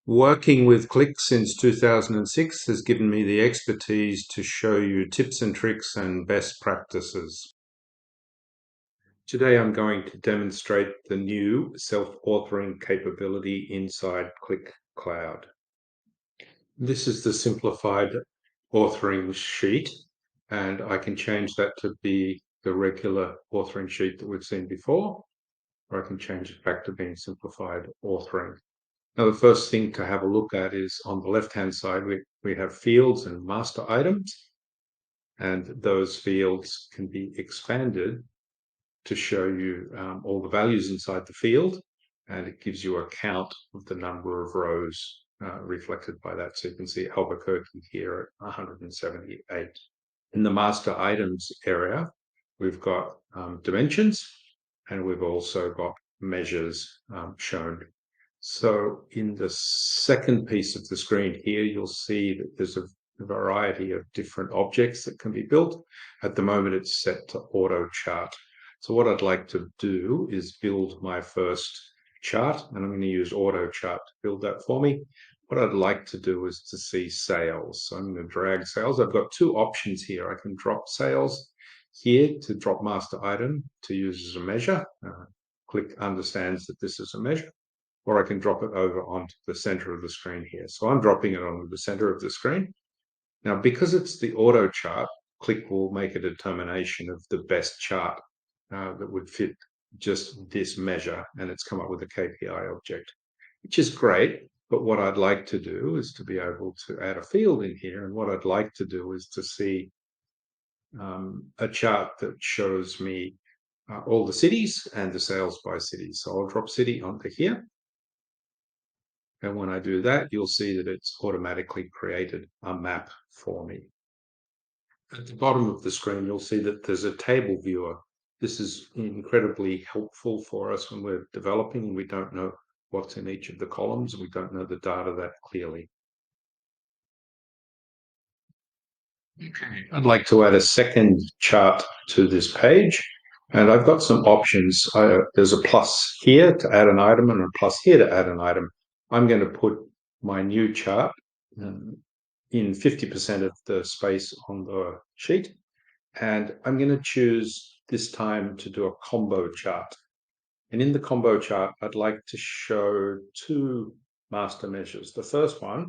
Working with Qlik since 2006 has given me the expertise to show you tips and tricks and best practices. Today I'm going to demonstrate the new self-authoring capability inside Qlik Cloud. This is the simplified authoring sheet, and I can change that to be the regular authoring sheet that we've seen before, or I can change it back to being simplified authoring. Now, the first thing to have a look at is on the left-hand side, we have fields and master items, and those fields can be expanded to show you all the values inside the field, and it gives you a count of the number of rows reflected by that. So you can see Albuquerque here at 178. In the master items area, we've got dimensions, and we've also got measures shown. So in the second piece of the screen here, you'll see that there's a variety of different objects that can be built. At the moment, it's set to Autochart. So what I'd like to do is build my first chart, and I'm going to use Autochart to build that for me. What I'd like to do is to see sales. So I'm going to drag sales. I've got two options here. I can drop sales here to drop master item to use as a measure. Qlik understands that this is a measure, or I can drop it over onto the center of the screen here. So I'm dropping it onto the center of the screen. Now, because it's the auto chart, Qlik will make a determination of the best chart that would fit just this measure, and it's come up with a KPI object, which is great. But what I'd like to do is to be able to add a field in here, and what I'd like to do is to see a chart that shows me all the cities and the sales by cities. So I'll drop city onto here. And when I do that, you'll see that it's automatically created a map for me. At the bottom of the screen, you'll see that there's a table viewer. This is incredibly helpful for us when we're developing and we don't know what's in each of the columns. We don't know the data that clearly. Okay, I'd like to add a second chart to this page. And I've got some options. There's a plus here to add an item and a plus here to add an item. I'm going to put my new chart in 50% of the space on the sheet. And I'm going to choose this time to do a combo chart. And in the combo chart, I'd like to show two master measures. The first one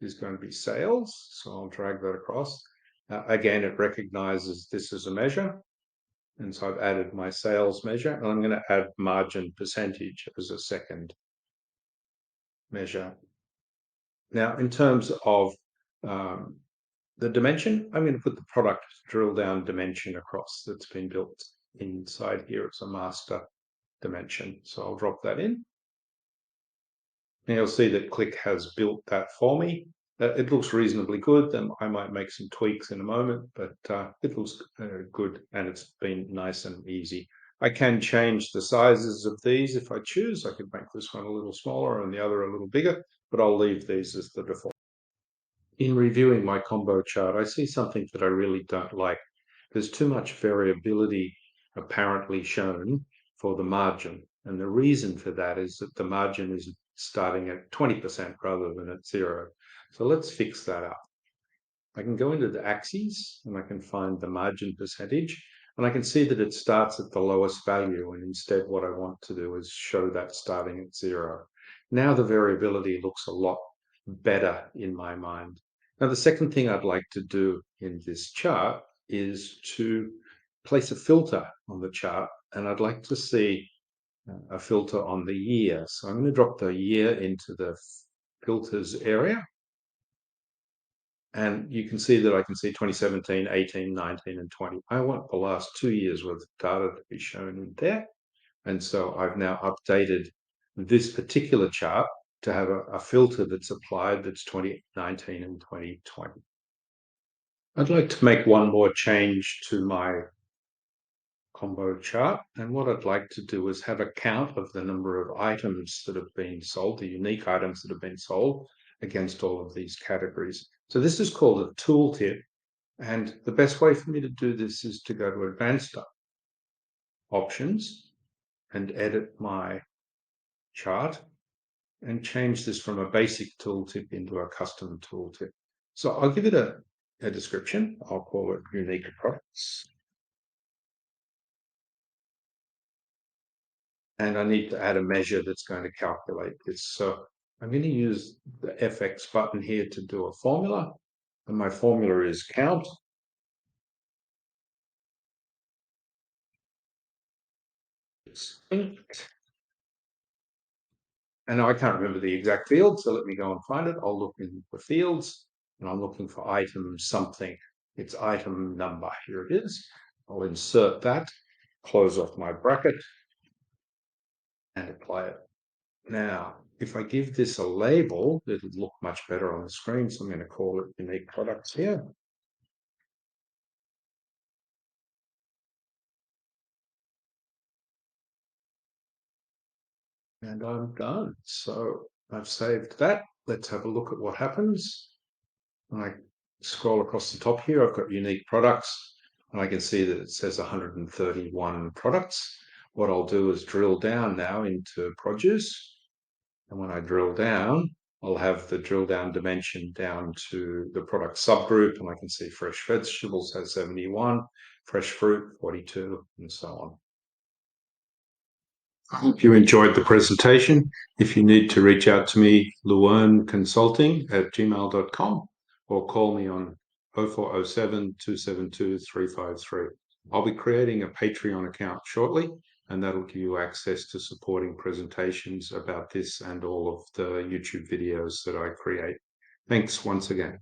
is going to be sales. So I'll drag that across. Again, it recognizes this as a measure. And so I've added my sales measure, and I'm going to add margin percentage as a second measure. Now, in terms of the dimension, I'm going to put the product drill down dimension across that's been built inside here. It's a master dimension. So I'll drop that in. And you'll see that Qlik has built that for me. It looks reasonably good. Then I might make some tweaks in a moment, but it looks good, and it's been nice and easy. I can change the sizes of these if I choose. I could make this one a little smaller and the other a little bigger, but I'll leave these as the default. In reviewing my combo chart, I see something that I really don't like. There's too much variability apparently shown for the margin. And the reason for that is that the margin is starting at 20% rather than at 0. So let's fix that up. I can go into the axes and I can find the margin percentage, and I can see that it starts at the lowest value, and instead what I want to do is show that starting at 0. Now the variability looks a lot better in my mind. Now the second thing I'd like to do in this chart is to place a filter on the chart, and I'd like to see a filter on the year. So I'm going to drop the year into the filters area. And you can see that I can see 2017, 18, 19, and 20. I want the last 2 years worth of data to be shown in there. And so I've now updated this particular chart to have a filter that's applied that's 2019 and 2020. I'd like to make one more change to my combo chart. And what I'd like to do is have a count of the number of items that have been sold, the unique items that have been sold against all of these categories. So this is called a tooltip. And the best way for me to do this is to go to advanced options and edit my chart. and change this from a basic tooltip into a custom tooltip. So I'll give it a description. I'll call it unique products. And I need to add a measure that's going to calculate this. So I'm going to use the FX button here to do a formula. And my formula is count. And I can't remember the exact field, so let me go and find it. I'll look in the fields, and I'm looking for item something. It's item number. Here it is. I'll insert that, close off my bracket, and apply it. Now, if I give this a label, it'll look much better on the screen. So I'm going to call it unique products here. And I'm done. So I've saved that. Let's have a look at what happens. When I scroll across the top here, I've got unique products, and I can see that it says 131 products. What I'll do is drill down now into produce. And when I drill down, I'll have the drill down dimension down to the product subgroup, and I can see fresh vegetables has 71, fresh fruit 42, and so on. I hope you enjoyed the presentation. If you need to reach out to me, luernconsulting@gmail.com, or call me on 0407 272 353. I'll be creating a Patreon account shortly, and that'll give you access to supporting presentations about this and all of the YouTube videos that I create. Thanks once again.